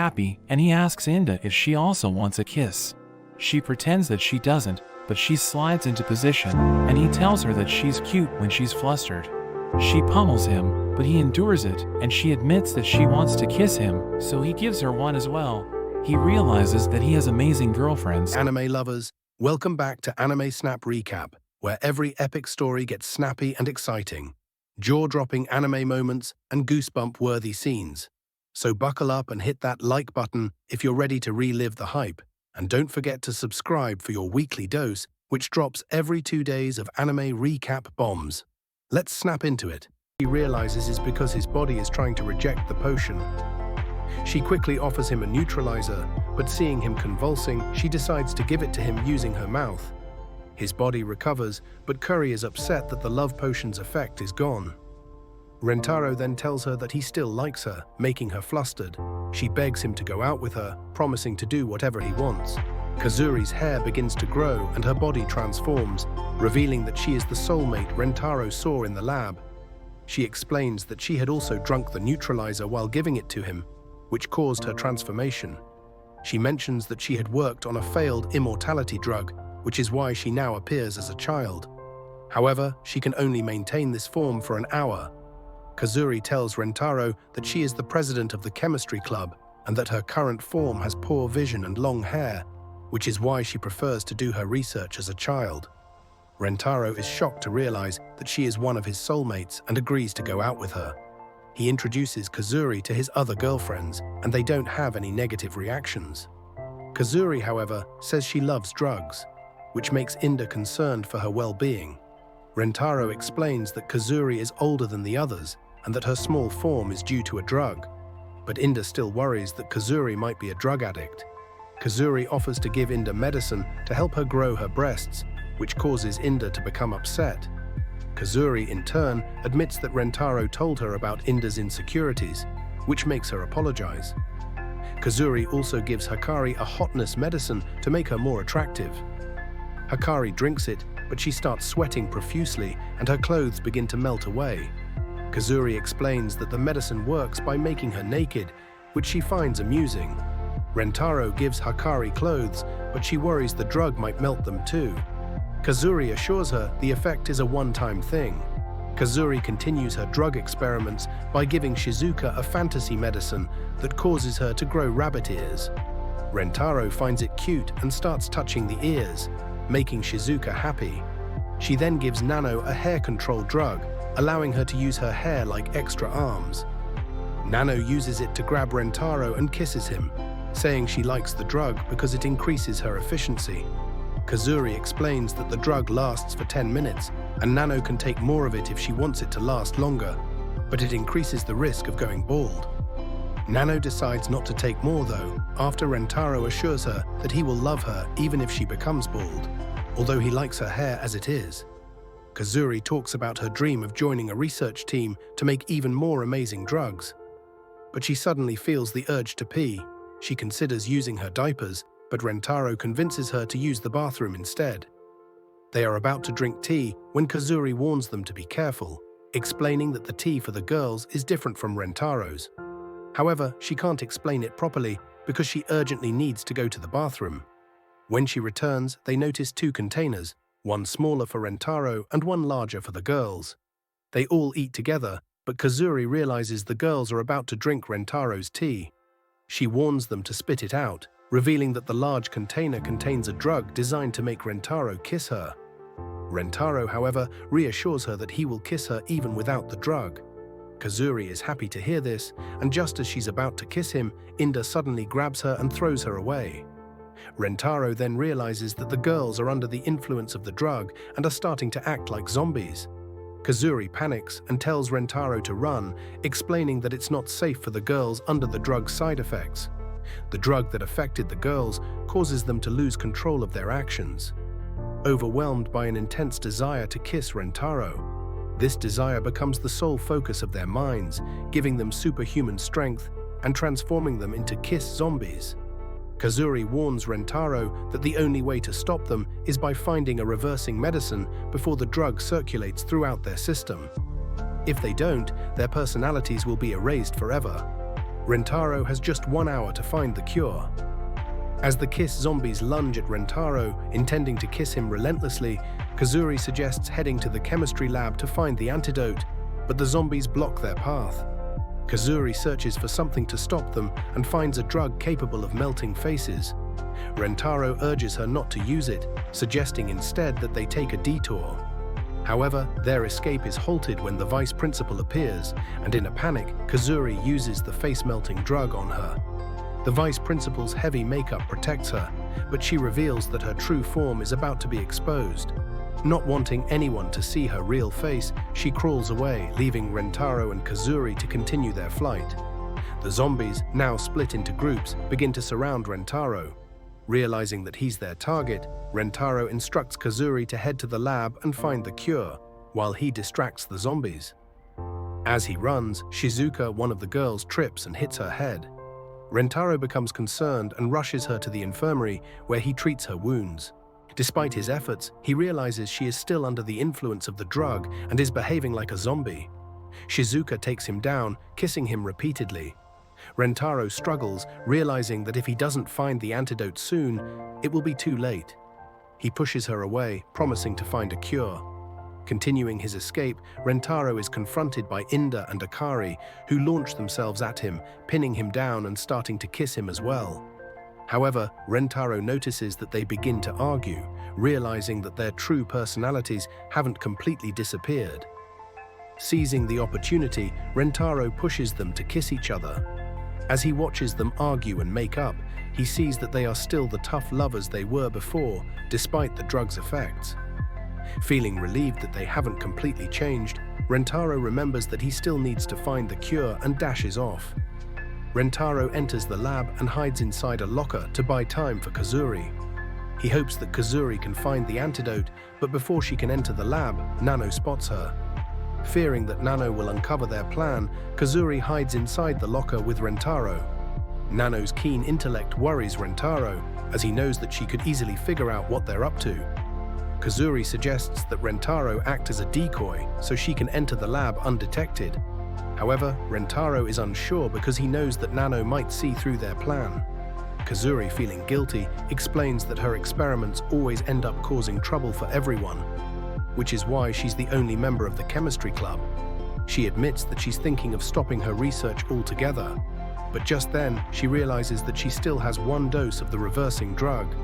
happy, and he asks Inda if she also wants a kiss. She pretends that she doesn't, but she slides into position, and he tells her that she's cute when she's flustered. She pummels him, but he endures it, and she admits that she wants to kiss him, so he gives her one as well. He realizes that he has amazing girlfriends. Anime lovers, welcome back to Anime Snap Recap, where every epic story gets snappy and exciting, jaw-dropping anime moments and goosebump-worthy scenes. So buckle up and hit that like button if you're ready to relive the hype, and don't forget to subscribe for your weekly dose, which drops every 2 days of anime recap bombs. Let's snap into it. He realizes it's because his body is trying to reject the potion. She quickly offers him a neutralizer, but seeing him convulsing, she decides to give it to him using her mouth. His body recovers, but Curry is upset that the love potion's effect is gone. Rentaro then tells her that he still likes her, making her flustered. She begs him to go out with her, promising to do whatever he wants. Kazuri's hair begins to grow and her body transforms, revealing that she is the soulmate Rentaro saw in the lab. She explains that she had also drunk the neutralizer while giving it to him, which caused her transformation. She mentions that she had worked on a failed immortality drug, which is why she now appears as a child. However, she can only maintain this form for an hour. Kazuri tells Rentaro that she is the president of the chemistry club and that her current form has poor vision and long hair, which is why she prefers to do her research as a child. Rentaro is shocked to realize that she is one of his soulmates and agrees to go out with her. He introduces Kazuri to his other girlfriends, and they don't have any negative reactions. Kazuri, however, says she loves drugs, which makes Inda concerned for her well-being. Rentaro explains that Kazuri is older than the others and that her small form is due to a drug, but Inda still worries that Kazuri might be a drug addict. Kazuri offers to give Inda medicine to help her grow her breasts, which causes Inda to become upset. Kazuri, in turn, admits that Rentaro told her about Inda's insecurities, which makes her apologize. Kazuri also gives Hikari a hotness medicine to make her more attractive. Hikari drinks it, but she starts sweating profusely and her clothes begin to melt away. Kazuri explains that the medicine works by making her naked, which she finds amusing. Rentaro gives Hikari clothes, but she worries the drug might melt them too. Kazuri assures her the effect is a one-time thing. Kazuri continues her drug experiments by giving Shizuka a fantasy medicine that causes her to grow rabbit ears. Rentaro finds it cute and starts touching the ears, making Shizuka happy. She then gives Nano a hair control drug, allowing her to use her hair like extra arms. Nano uses it to grab Rentaro and kisses him, saying she likes the drug because it increases her efficiency. Kazuri explains that the drug lasts for 10 minutes, and Nano can take more of it if she wants it to last longer, but it increases the risk of going bald. Nano decides not to take more though, after Rentaro assures her that he will love her even if she becomes bald, although he likes her hair as it is. Kazuri talks about her dream of joining a research team to make even more amazing drugs. But she suddenly feels the urge to pee. She considers using her diapers, but Rentaro convinces her to use the bathroom instead. They are about to drink tea when Kazuri warns them to be careful, explaining that the tea for the girls is different from Rentaro's. However, she can't explain it properly because she urgently needs to go to the bathroom. When she returns, they notice 2 containers, one smaller for Rentaro and one larger for the girls. They all eat together, but Kazuri realizes the girls are about to drink Rentaro's tea. She warns them to spit it out, revealing that the large container contains a drug designed to make Rentaro kiss her. Rentaro, however, reassures her that he will kiss her even without the drug. Kazuri is happy to hear this, and just as she's about to kiss him, Inda suddenly grabs her and throws her away. Rentaro then realizes that the girls are under the influence of the drug and are starting to act like zombies. Kazuri panics and tells Rentaro to run, explaining that it's not safe for the girls under the drug's side effects. The drug that affected the girls causes them to lose control of their actions. Overwhelmed by an intense desire to kiss Rentaro, this desire becomes the sole focus of their minds, giving them superhuman strength and transforming them into kiss zombies. Kazuri warns Rentaro that the only way to stop them is by finding a reversing medicine before the drug circulates throughout their system. If they don't, their personalities will be erased forever. Rentaro has just 1 hour to find the cure. As the Kiss zombies lunge at Rentaro, intending to kiss him relentlessly, Kazuri suggests heading to the chemistry lab to find the antidote, but the zombies block their path. Kazuri searches for something to stop them and finds a drug capable of melting faces. Rentaro urges her not to use it, suggesting instead that they take a detour. However, their escape is halted when the vice principal appears, and in a panic, Kazuri uses the face-melting drug on her. The vice principal's heavy makeup protects her, but she reveals that her true form is about to be exposed. Not wanting anyone to see her real face, she crawls away, leaving Rentaro and Kazuri to continue their flight. The zombies, now split into groups, begin to surround Rentaro. Realizing that he's their target, Rentaro instructs Kazuri to head to the lab and find the cure, while he distracts the zombies. As he runs, Shizuka, one of the girls, trips and hits her head. Rentaro becomes concerned and rushes her to the infirmary, where he treats her wounds. Despite his efforts, he realizes she is still under the influence of the drug and is behaving like a zombie. Shizuka takes him down, kissing him repeatedly. Rentaro struggles, realizing that if he doesn't find the antidote soon, it will be too late. He pushes her away, promising to find a cure. Continuing his escape, Rentaro is confronted by Inda and Akari, who launch themselves at him, pinning him down and starting to kiss him as well. However, Rentaro notices that they begin to argue, realizing that their true personalities haven't completely disappeared. Seizing the opportunity, Rentaro pushes them to kiss each other. As he watches them argue and make up, he sees that they are still the tough lovers they were before, despite the drug's effects. Feeling relieved that they haven't completely changed, Rentaro remembers that he still needs to find the cure and dashes off. Rentaro enters the lab and hides inside a locker to buy time for Kazuri. He hopes that Kazuri can find the antidote, but before she can enter the lab, Nano spots her. Fearing that Nano will uncover their plan, Kazuri hides inside the locker with Rentaro. Nano's keen intellect worries Rentaro, as he knows that she could easily figure out what they're up to. Kazuri suggests that Rentaro act as a decoy so she can enter the lab undetected. However, Rentaro is unsure because he knows that Nano might see through their plan. Kazuri, feeling guilty, explains that her experiments always end up causing trouble for everyone, which is why she's the only member of the chemistry club. She admits that she's thinking of stopping her research altogether, but just then she realizes that she still has 1 dose of the reversing drug.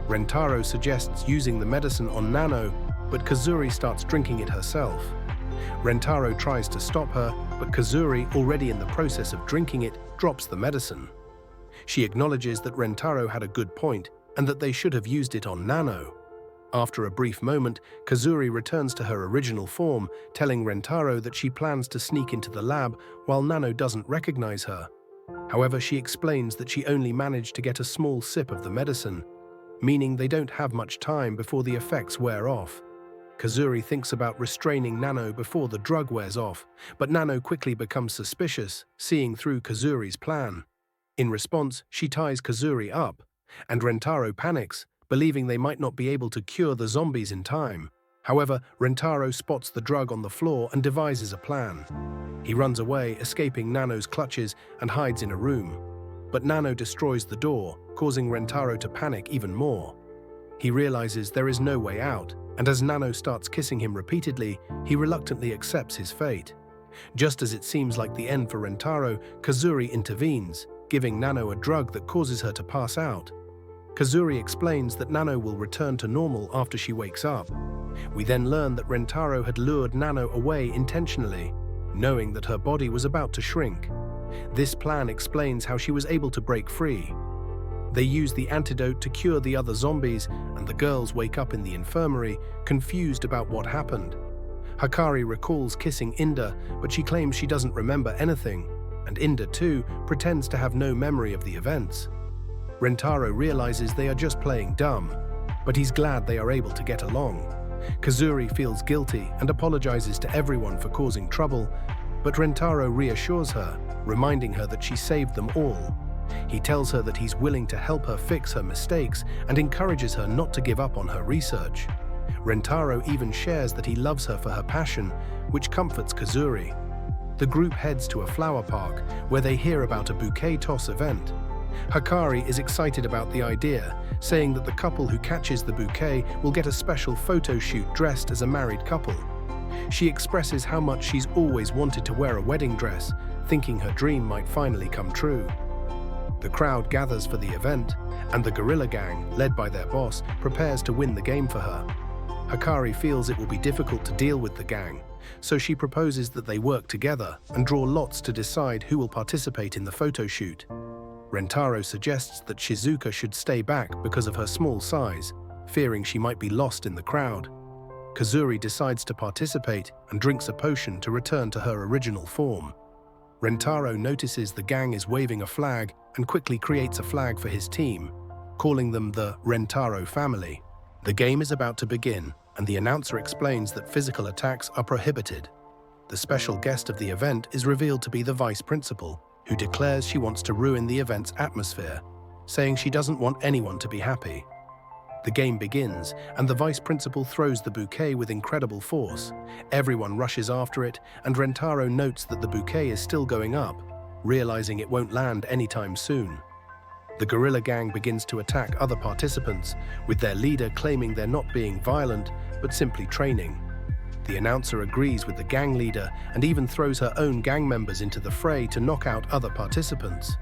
Rentaro suggests using the medicine on Nano, but Kazuri starts drinking it herself. Rentaro tries to stop her, but Kazuri, already in the process of drinking it, drops the medicine. She acknowledges that Rentaro had a good point and that they should have used it on Nano. After a brief moment, Kazuri returns to her original form, telling Rentaro that she plans to sneak into the lab while Nano doesn't recognize her. However, she explains that she only managed to get a small sip of the medicine, meaning they don't have much time before the effects wear off. Kazuri thinks about restraining Nano before the drug wears off, but Nano quickly becomes suspicious, seeing through Kazuri's plan. In response, she ties Kazuri up, and Rentaro panics, believing they might not be able to cure the zombies in time. However, Rentaro spots the drug on the floor and devises a plan. He runs away, escaping Nano's clutches, and hides in a room. But Nano destroys the door, causing Rentaro to panic even more. He realizes there is no way out, and as Nano starts kissing him repeatedly, he reluctantly accepts his fate. Just as it seems like the end for Rentaro, Kazuri intervenes, giving Nano a drug that causes her to pass out. Kazuri explains that Nano will return to normal after she wakes up. We then learn that Rentaro had lured Nano away intentionally, knowing that her body was about to shrink. This plan explains how she was able to break free. They use the antidote to cure the other zombies, and the girls wake up in the infirmary, confused about what happened. Hakari recalls kissing Inda, but she claims she doesn't remember anything, and Inda too pretends to have no memory of the events. Rentaro realizes they are just playing dumb, but he's glad they are able to get along. Kazuri feels guilty and apologizes to everyone for causing trouble, but Rentaro reassures her, reminding her that she saved them all. He tells her that he's willing to help her fix her mistakes and encourages her not to give up on her research. Rentaro even shares that he loves her for her passion, which comforts Kazuri. the group heads to a flower park where they hear about a bouquet toss event. Hikari is excited about the idea, saying that the couple who catches the bouquet will get a special photo shoot dressed as a married couple. She expresses how much she's always wanted to wear a wedding dress, thinking her dream might finally come true. The crowd gathers for the event, and the gorilla gang, led by their boss, prepares to win the game for her. Hikari feels it will be difficult to deal with the gang, so she proposes that they work together and draw lots to decide who will participate in the photo shoot. Rentaro suggests that Shizuka should stay back because of her small size, fearing she might be lost in the crowd. Kazuri decides to participate and drinks a potion to return to her original form. Rentaro notices the gang is waving a flag and quickly creates a flag for his team, calling them the Rentaro family. The game is about to begin, and the announcer explains that physical attacks are prohibited. The special guest of the event is revealed to be the vice principal, who declares she wants to ruin the event's atmosphere, saying she doesn't want anyone to be happy. The game begins, and the vice principal throws the bouquet with incredible force. Everyone rushes after it, and Rentaro notes that the bouquet is still going up, realizing it won't land anytime soon. The gorilla gang begins to attack other participants, with their leader claiming they're not being violent, but simply training. The announcer agrees with the gang leader and even throws her own gang members into the fray to knock out other participants.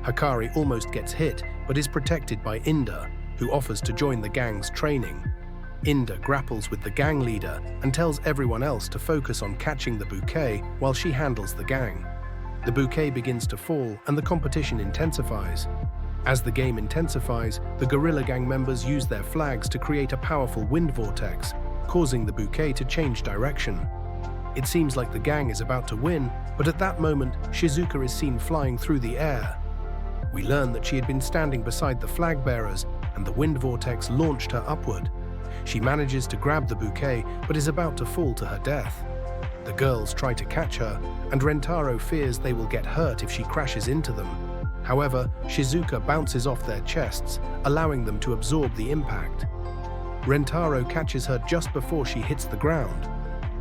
Hikari almost gets hit, but is protected by Inda, who offers to join the gang's training. Inda grapples with the gang leader and tells everyone else to focus on catching the bouquet while she handles the gang. The bouquet begins to fall and the competition intensifies. As the game intensifies, the gorilla gang members use their flags to create a powerful wind vortex, causing the bouquet to change direction. It seems like the gang is about to win, but at that moment, Shizuka is seen flying through the air. We learn that she had been standing beside the flag bearers, and the wind vortex launched her upward. She manages to grab the bouquet, but is about to fall to her death. The girls try to catch her, and Rentaro fears they will get hurt if she crashes into them. However, Shizuka bounces off their chests, allowing them to absorb the impact. Rentaro catches her just before she hits the ground.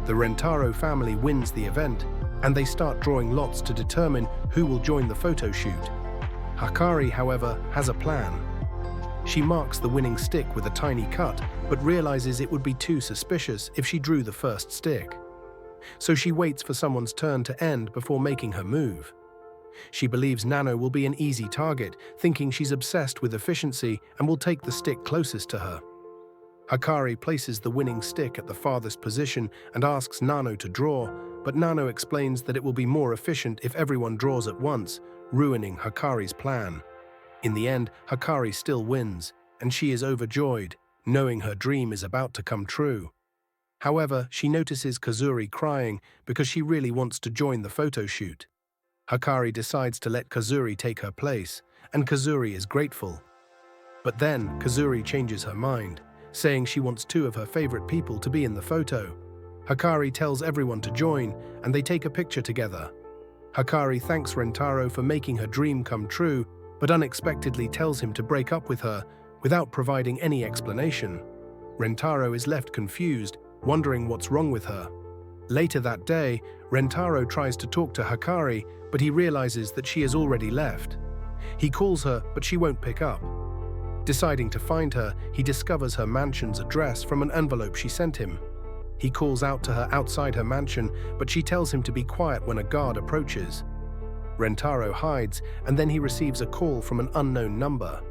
The Rentaro family wins the event, and they start drawing lots to determine who will join the photo shoot. Hikari, however, has a plan. She marks the winning stick with a tiny cut, but realizes it would be too suspicious if she drew the first stick. So she waits for someone's turn to end before making her move. She believes Nano will be an easy target, thinking she's obsessed with efficiency and will take the stick closest to her. Hikari places the winning stick at the farthest position and asks Nano to draw, but Nano explains that it will be more efficient if everyone draws at once, ruining Hikari's plan. In the end, Hikari still wins, and she is overjoyed, knowing her dream is about to come true. However, she notices Kazuri crying because she really wants to join the photo shoot. Hikari decides to let Kazuri take her place, and Kazuri is grateful. But then, Kazuri changes her mind, saying she wants two of her favorite people to be in the photo. Hikari tells everyone to join, and they take a picture together. Hikari thanks Rentaro for making her dream come true, but unexpectedly tells him to break up with her without providing any explanation. Rentaro is left confused, wondering what's wrong with her. Later that day, Rentaro tries to talk to Hikari, but he realizes that she has already left. He calls her, but she won't pick up. Deciding to find her, he discovers her mansion's address from an envelope she sent him. He calls out to her outside her mansion, but she tells him to be quiet when a guard approaches. Rentaro hides, and then he receives a call from an unknown number.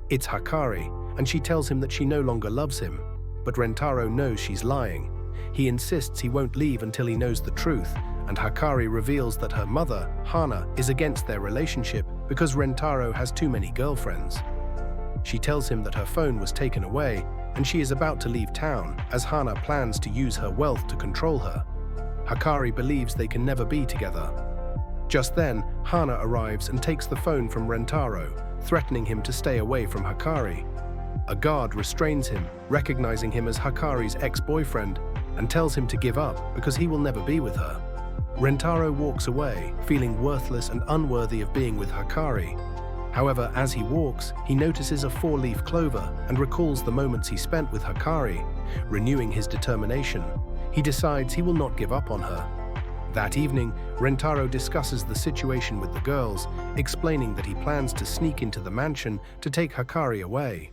It's Hikari, and she tells him that she no longer loves him. But Rentaro knows she's lying. He insists he won't leave until he knows the truth, and Hikari reveals that her mother, Hana, is against their relationship because Rentaro has too many girlfriends. She tells him that her phone was taken away, and she is about to leave town as Hana plans to use her wealth to control her. Hikari believes they can never be together. Just then, Hana arrives and takes the phone from Rentaro, threatening him to stay away from Hikari. A guard restrains him, recognizing him as Hikari's ex-boyfriend, and tells him to give up because he will never be with her. Rentaro walks away, feeling worthless and unworthy of being with Hikari. However, as he walks, he notices a four-leaf clover and recalls the moments he spent with Hikari. Renewing his determination, he decides he will not give up on her. That evening, Rentaro discusses the situation with the girls, explaining that he plans to sneak into the mansion to take Hikari away.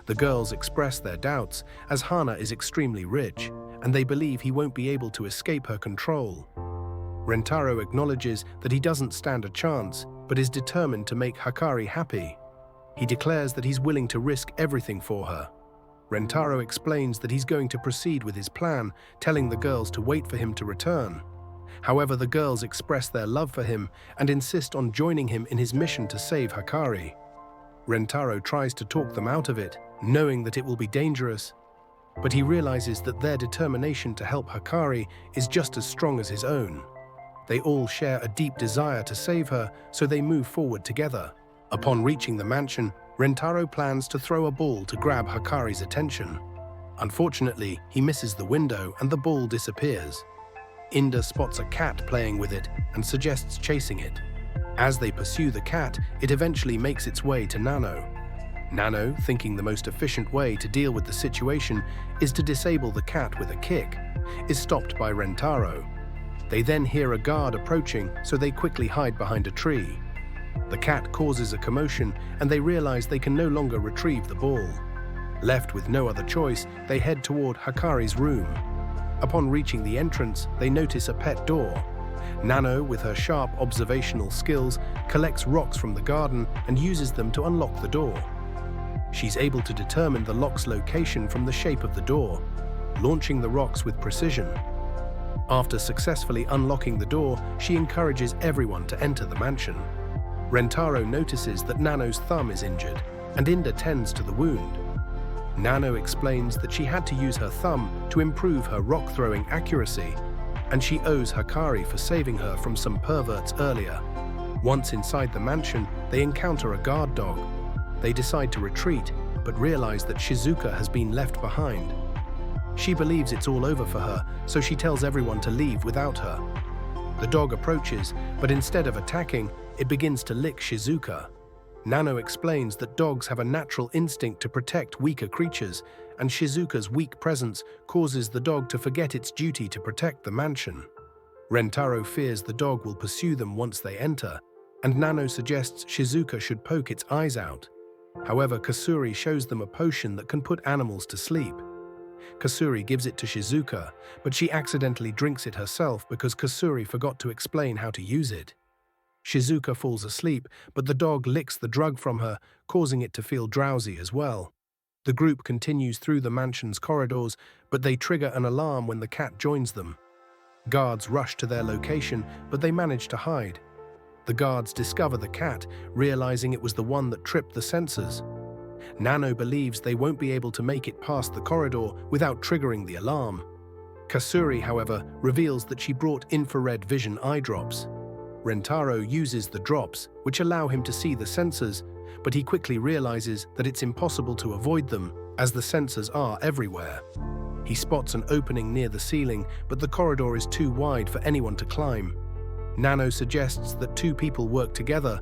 The girls express their doubts, as Hana is extremely rich, and they believe he won't be able to escape her control. Rentaro acknowledges that he doesn't stand a chance, but is determined to make Hikari happy. He declares that he's willing to risk everything for her. Rentaro explains that he's going to proceed with his plan, telling the girls to wait for him to return. However, the girls express their love for him and insist on joining him in his mission to save Hikari. Rentaro tries to talk them out of it, knowing that it will be dangerous. But he realizes that their determination to help Hikari is just as strong as his own. They all share a deep desire to save her, so they move forward together. Upon reaching the mansion, Rentaro plans to throw a ball to grab Hikari's attention. Unfortunately, he misses the window and the ball disappears. Inda spots a cat playing with it and suggests chasing it. As they pursue the cat, it eventually makes its way to Nano. Nano, thinking the most efficient way to deal with the situation is to disable the cat with a kick, is stopped by Rentaro. They then hear a guard approaching, so they quickly hide behind a tree. The cat causes a commotion, and they realize they can no longer retrieve the ball. Left with no other choice, they head toward Hikari's room. Upon reaching the entrance, they notice a pet door. Nano, with her sharp observational skills, collects rocks from the garden and uses them to unlock the door. She's able to determine the lock's location from the shape of the door, launching the rocks with precision. After successfully unlocking the door, she encourages everyone to enter the mansion. Rentaro notices that Nano's thumb is injured, and Inda tends to the wound. Nano explains that she had to use her thumb to improve her rock-throwing accuracy, and she owes Hikari for saving her from some perverts earlier. Once inside the mansion, they encounter a guard dog. They decide to retreat, but realize that Shizuka has been left behind. She believes it's all over for her, so she tells everyone to leave without her. The dog approaches, but instead of attacking, it begins to lick Shizuka. Nano explains that dogs have a natural instinct to protect weaker creatures, and Shizuka's weak presence causes the dog to forget its duty to protect the mansion. Rentaro fears the dog will pursue them once they enter, and Nano suggests Shizuka should poke its eyes out. However, Kasuri shows them a potion that can put animals to sleep. Kasuri gives it to Shizuka, but she accidentally drinks it herself because Kasuri forgot to explain how to use it. Shizuka falls asleep, but the dog licks the drug from her, causing it to feel drowsy as well. The group continues through the mansion's corridors, but they trigger an alarm when the cat joins them. Guards rush to their location, but they manage to hide. The guards discover the cat, realizing it was the one that tripped the sensors. Nano believes they won't be able to make it past the corridor without triggering the alarm. Kasuri, however, reveals that she brought infrared vision eye drops. Rentaro uses the drops, which allow him to see the sensors, but he quickly realizes that it's impossible to avoid them, as the sensors are everywhere. He spots an opening near the ceiling, but the corridor is too wide for anyone to climb. Nano suggests that two people work together,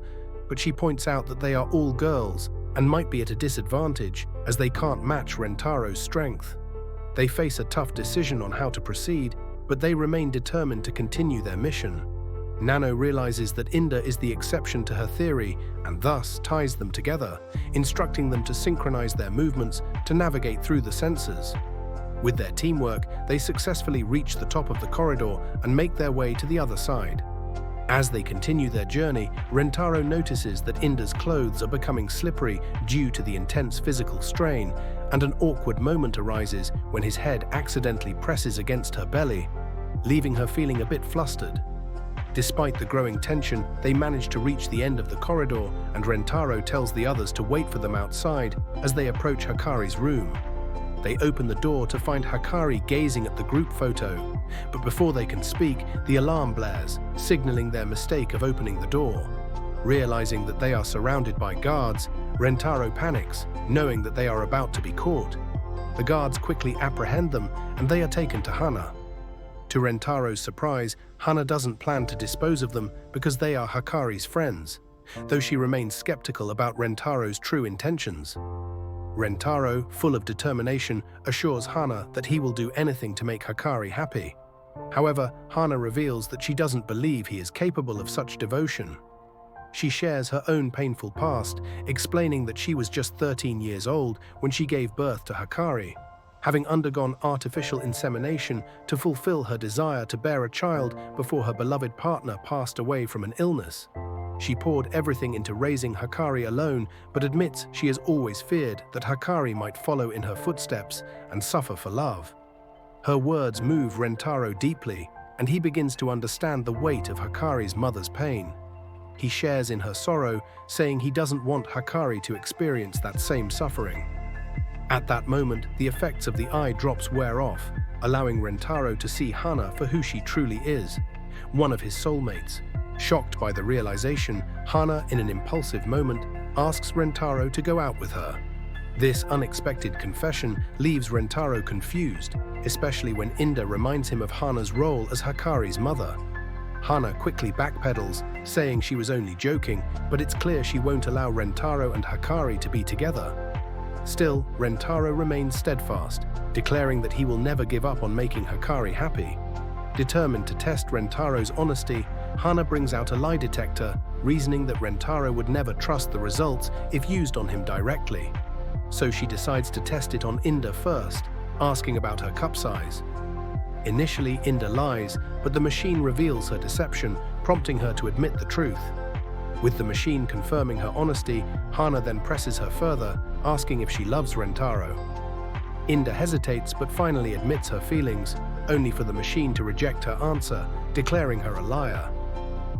but she points out that they are all girls and might be at a disadvantage, as they can't match Rentaro's strength. They face a tough decision on how to proceed, but they remain determined to continue their mission. Nano realizes that Inda is the exception to her theory and thus ties them together, instructing them to synchronize their movements to navigate through the sensors. With their teamwork, they successfully reach the top of the corridor and make their way to the other side. As they continue their journey, Rentaro notices that Inda's clothes are becoming slippery due to the intense physical strain, and an awkward moment arises when his head accidentally presses against her belly, leaving her feeling a bit flustered. Despite the growing tension, they manage to reach the end of the corridor, and Rentaro tells the others to wait for them outside as they approach Hikari's room. They open the door to find Hikari gazing at the group photo, but before they can speak, the alarm blares, signaling their mistake of opening the door. Realizing that they are surrounded by guards, Rentaro panics, knowing that they are about to be caught. The guards quickly apprehend them, and they are taken to Hana. To Rentaro's surprise, Hana doesn't plan to dispose of them because they are Hikari's friends, though she remains skeptical about Rentaro's true intentions. Rentaro, full of determination, assures Hana that he will do anything to make Hikari happy. However, Hana reveals that she doesn't believe he is capable of such devotion. She shares her own painful past, explaining that she was just 13 years old when she gave birth to Hakari, having undergone artificial insemination to fulfill her desire to bear a child before her beloved partner passed away from an illness. She poured everything into raising Hakari alone, but admits she has always feared that Hakari might follow in her footsteps and suffer for love. Her words move Rentaro deeply, and he begins to understand the weight of Hakari's mother's pain. He shares in her sorrow, saying he doesn't want Hakari to experience that same suffering. At that moment, the effects of the eye drops wear off, allowing Rentaro to see Hana for who she truly is, one of his soulmates. Shocked by the realization, Hana, in an impulsive moment, asks Rentaro to go out with her. This unexpected confession leaves Rentaro confused, especially when Inda reminds him of Hana's role as Hakari's mother. Hana quickly backpedals, saying she was only joking, but it's clear she won't allow Rentaro and Hakari to be together. Still, Rentaro remains steadfast, declaring that he will never give up on making Hakari happy. Determined to test Rentaro's honesty, Hana brings out a lie detector, reasoning that Rentaro would never trust the results if used on him directly. So she decides to test it on Inda first, asking about her cup size. Initially, Inda lies, but the machine reveals her deception, prompting her to admit the truth. With the machine confirming her honesty, Hana then presses her further, asking if she loves Rentaro. Inda hesitates but finally admits her feelings, only for the machine to reject her answer, declaring her a liar.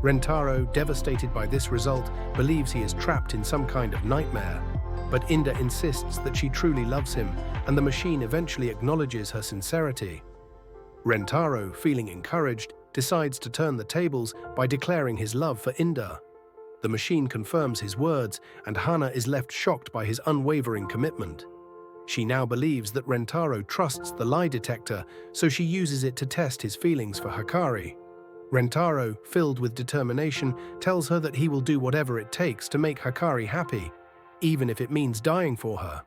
Rentaro, devastated by this result, believes he is trapped in some kind of nightmare, but Inda insists that she truly loves him, and the machine eventually acknowledges her sincerity. Rentaro, feeling encouraged, decides to turn the tables by declaring his love for Inda. The machine confirms his words, and Hana is left shocked by his unwavering commitment. She now believes that Rentaro trusts the lie detector, so she uses it to test his feelings for Hakari. Rentaro, filled with determination, tells her that he will do whatever it takes to make Hakari happy, even if it means dying for her.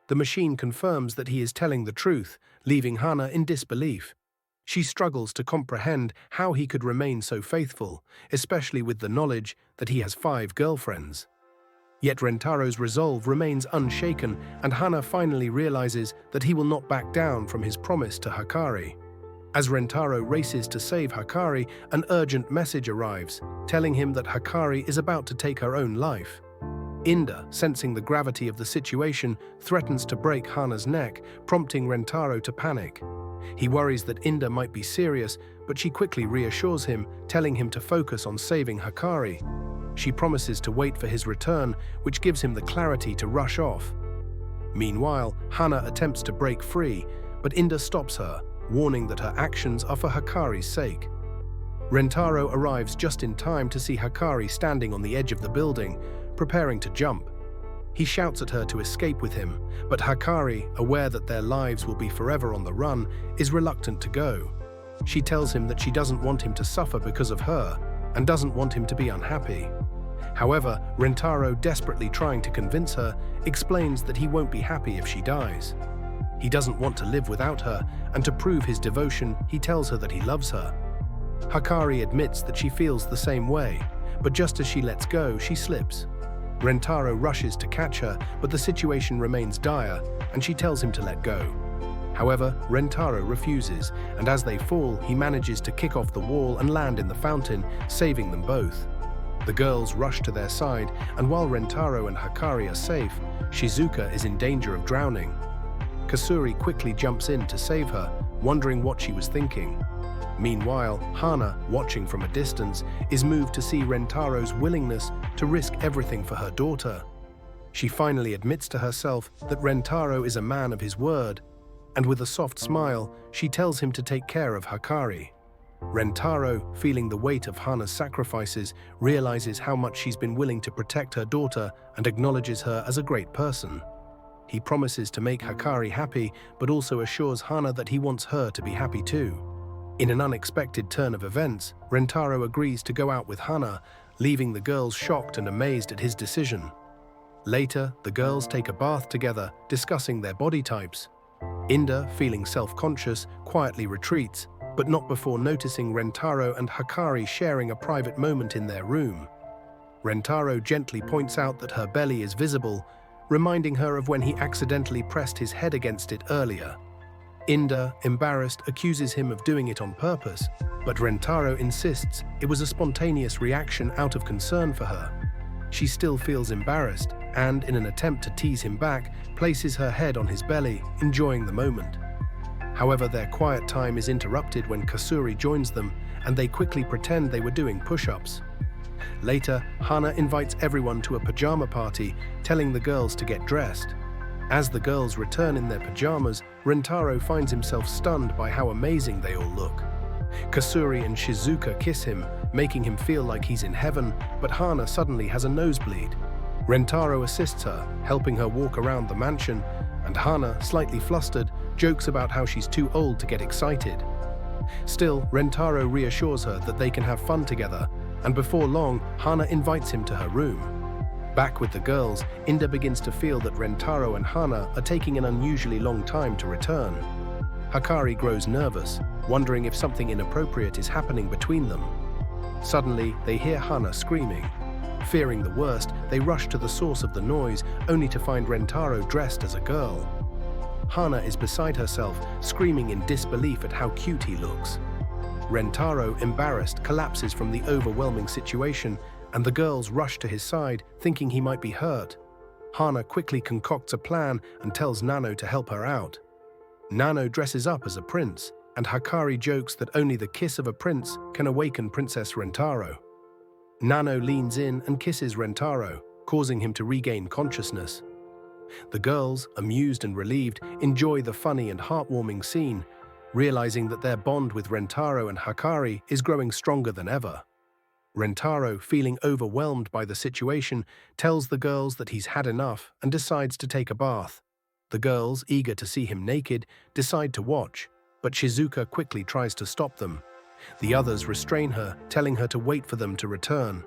The machine confirms that he is telling the truth, leaving Hana in disbelief. She struggles to comprehend how he could remain so faithful, especially with the knowledge that he has 5 girlfriends. Yet Rentaro's resolve remains unshaken, and Hana finally realizes that he will not back down from his promise to Hakari. As Rentaro races to save Hakari, an urgent message arrives, telling him that Hakari is about to take her own life. Inda, sensing the gravity of the situation, threatens to break Hana's neck, prompting Rentaro to panic. He worries that Inda might be serious, but she quickly reassures him, telling him to focus on saving Hakari. She promises to wait for his return, which gives him the clarity to rush off. Meanwhile, Hana attempts to break free, but Inda stops her, warning that her actions are for Hakari's sake. Rentaro arrives just in time to see Hakari standing on the edge of the building, preparing to jump. He shouts at her to escape with him, but Hakari, aware that their lives will be forever on the run, is reluctant to go. She tells him that she doesn't want him to suffer because of her, and doesn't want him to be unhappy. However, Rentaro, desperately trying to convince her, explains that he won't be happy if she dies. He doesn't want to live without her, and to prove his devotion, he tells her that he loves her. Hakari admits that she feels the same way, but just as she lets go, she slips. Rentaro rushes to catch her, but the situation remains dire, and she tells him to let go. However, Rentaro refuses, and as they fall, he manages to kick off the wall and land in the fountain, saving them both. The girls rush to their side, and while Rentaro and Hakari are safe, Shizuka is in danger of drowning. Kasuri quickly jumps in to save her, wondering what she was thinking. Meanwhile, Hana, watching from a distance, is moved to see Rentaro's willingness to risk everything for her daughter. She finally admits to herself that Rentaro is a man of his word, and with a soft smile, she tells him to take care of Hakari. Rentaro, feeling the weight of Hana's sacrifices, realizes how much she's been willing to protect her daughter and acknowledges her as a great person. He promises to make Hakari happy, but also assures Hana that he wants her to be happy too. In an unexpected turn of events, Rentaro agrees to go out with Hana, leaving the girls shocked and amazed at his decision. Later, the girls take a bath together, discussing their body types. Inda, feeling self-conscious, quietly retreats, but not before noticing Rentaro and Hakari sharing a private moment in their room. Rentaro gently points out that her belly is visible, reminding her of when he accidentally pressed his head against it earlier. Inda, embarrassed, accuses him of doing it on purpose, but Rentaro insists it was a spontaneous reaction out of concern for her. She still feels embarrassed and, in an attempt to tease him back, places her head on his belly, enjoying the moment. However, their quiet time is interrupted when Kasuri joins them, and they quickly pretend they were doing push-ups. Later, Hana invites everyone to a pajama party, telling the girls to get dressed. As the girls return in their pajamas, Rentaro finds himself stunned by how amazing they all look. Kasuri and Shizuka kiss him, making him feel like he's in heaven, but Hana suddenly has a nosebleed. Rentaro assists her, helping her walk around the mansion, and Hana, slightly flustered, jokes about how she's too old to get excited. Still, Rentaro reassures her that they can have fun together, and before long, Hana invites him to her room. Back with the girls, Inda begins to feel that Rentaro and Hana are taking an unusually long time to return. Hakari grows nervous, wondering if something inappropriate is happening between them. Suddenly, they hear Hana screaming. Fearing the worst, they rush to the source of the noise, only to find Rentaro dressed as a girl. Hana is beside herself, screaming in disbelief at how cute he looks. Rentaro, embarrassed, collapses from the overwhelming situation, and the girls rush to his side, thinking he might be hurt. Hana quickly concocts a plan and tells Nano to help her out. Nano dresses up as a prince, and Hakari jokes that only the kiss of a prince can awaken Princess Rentaro. Nano leans in and kisses Rentaro, causing him to regain consciousness. The girls, amused and relieved, enjoy the funny and heartwarming scene, realizing that their bond with Rentaro and Hakari is growing stronger than ever. Rentaro, feeling overwhelmed by the situation, tells the girls that he's had enough and decides to take a bath. The girls, eager to see him naked, decide to watch, but Shizuka quickly tries to stop them. The others restrain her, telling her to wait for them to return.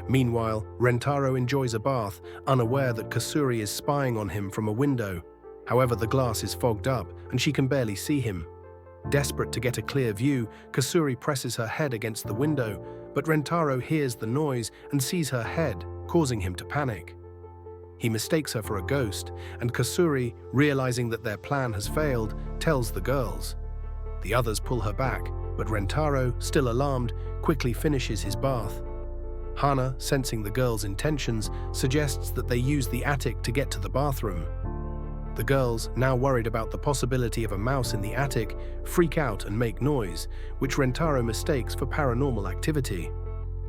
Meanwhile, Rentaro enjoys a bath, unaware that Kasuri is spying on him from a window. However, the glass is fogged up, and she can barely see him. Desperate to get a clear view, Kasuri presses her head against the window, but Rentaro hears the noise and sees her head, causing him to panic. He mistakes her for a ghost, and Kasuri, realizing that their plan has failed, tells the girls. The others pull her back, but Rentaro, still alarmed, quickly finishes his bath. Hana, sensing the girls' intentions, suggests that they use the attic to get to the bathroom. The girls, now worried about the possibility of a mouse in the attic, freak out and make noise, which Rentaro mistakes for paranormal activity.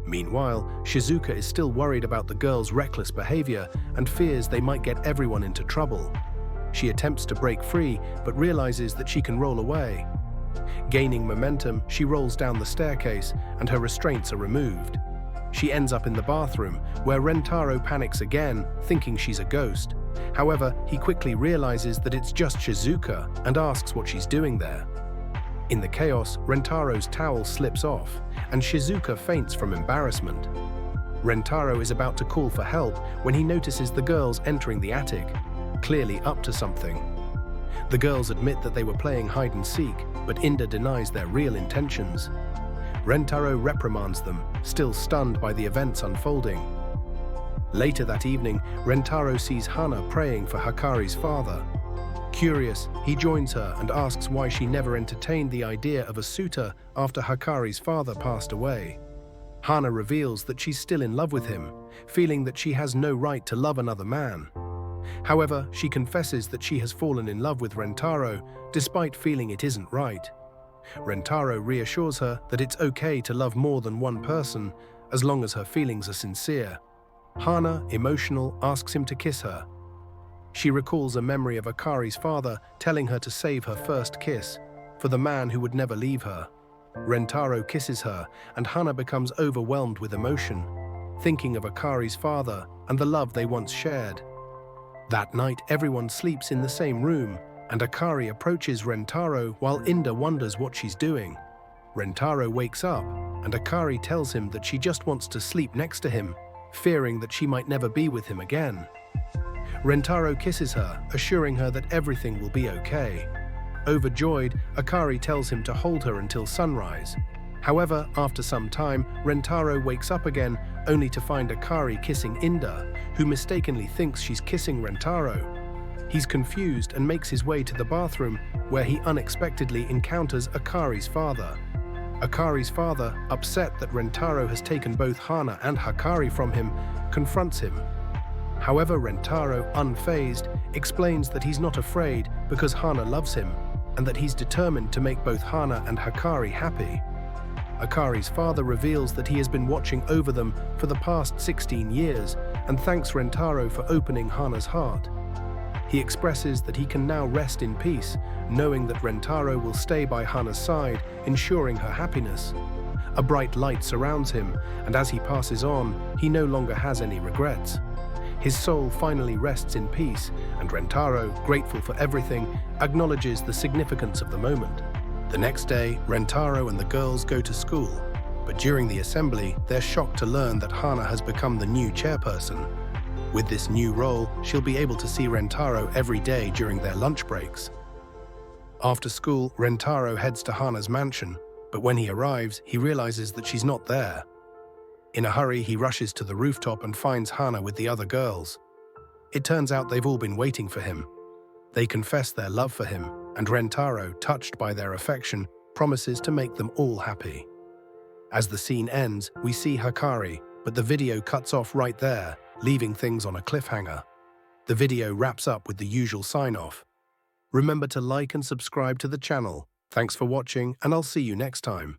Meanwhile, Shizuka is still worried about the girls' reckless behavior and fears they might get everyone into trouble. She attempts to break free, but realizes that she can roll away. Gaining momentum, she rolls down the staircase, and her restraints are removed. She ends up in the bathroom, where Rentaro panics again, thinking she's a ghost. However, he quickly realizes that it's just Shizuka and asks what she's doing there. In the chaos, Rentaro's towel slips off, and Shizuka faints from embarrassment. Rentaro is about to call for help when he notices the girls entering the attic, clearly up to something. The girls admit that they were playing hide-and-seek, but Inda denies their real intentions. Rentaro reprimands them, still stunned by the events unfolding. Later that evening, Rentaro sees Hana praying for Hakari's father. Curious, he joins her and asks why she never entertained the idea of a suitor after Hakari's father passed away. Hana reveals that she's still in love with him, feeling that she has no right to love another man. However, she confesses that she has fallen in love with Rentaro, despite feeling it isn't right. Rentaro reassures her that it's okay to love more than one person, as long as her feelings are sincere. Hana, emotional, asks him to kiss her. She recalls a memory of Akari's father telling her to save her first kiss, for the man who would never leave her. Rentaro kisses her, and Hana becomes overwhelmed with emotion, thinking of Akari's father and the love they once shared. That night, everyone sleeps in the same room, and Akari approaches Rentaro while Inda wonders what she's doing. Rentaro wakes up, and Akari tells him that she just wants to sleep next to him, fearing that she might never be with him again. Rentaro kisses her, assuring her that everything will be okay. Overjoyed, Akari tells him to hold her until sunrise. However, after some time, Rentaro wakes up again, only to find Akari kissing Inda, who mistakenly thinks she's kissing Rentaro. He's confused and makes his way to the bathroom, where he unexpectedly encounters Akari's father. Akari's father, upset that Rentaro has taken both Hana and Hakari from him, confronts him. However, Rentaro, unfazed, explains that he's not afraid because Hana loves him, and that he's determined to make both Hana and Hakari happy. Akari's father reveals that he has been watching over them for the past 16 years and thanks Rentaro for opening Hana's heart. He expresses that he can now rest in peace, knowing that Rentaro will stay by Hana's side, ensuring her happiness. A bright light surrounds him, and as he passes on, he no longer has any regrets. His soul finally rests in peace, and Rentaro, grateful for everything, acknowledges the significance of the moment. The next day, Rentaro and the girls go to school, but during the assembly, they're shocked to learn that Hana has become the new chairperson. With this new role, she'll be able to see Rentaro every day during their lunch breaks. After school, Rentaro heads to Hana's mansion, but when he arrives, he realizes that she's not there. In a hurry, he rushes to the rooftop and finds Hana with the other girls. It turns out they've all been waiting for him. They confess their love for him, and Rentaro, touched by their affection, promises to make them all happy. As the scene ends, we see Hakari, but the video cuts off right there, leaving things on a cliffhanger. The video wraps up with the usual sign-off. Remember to like and subscribe to the channel. Thanks for watching, and I'll see you next time.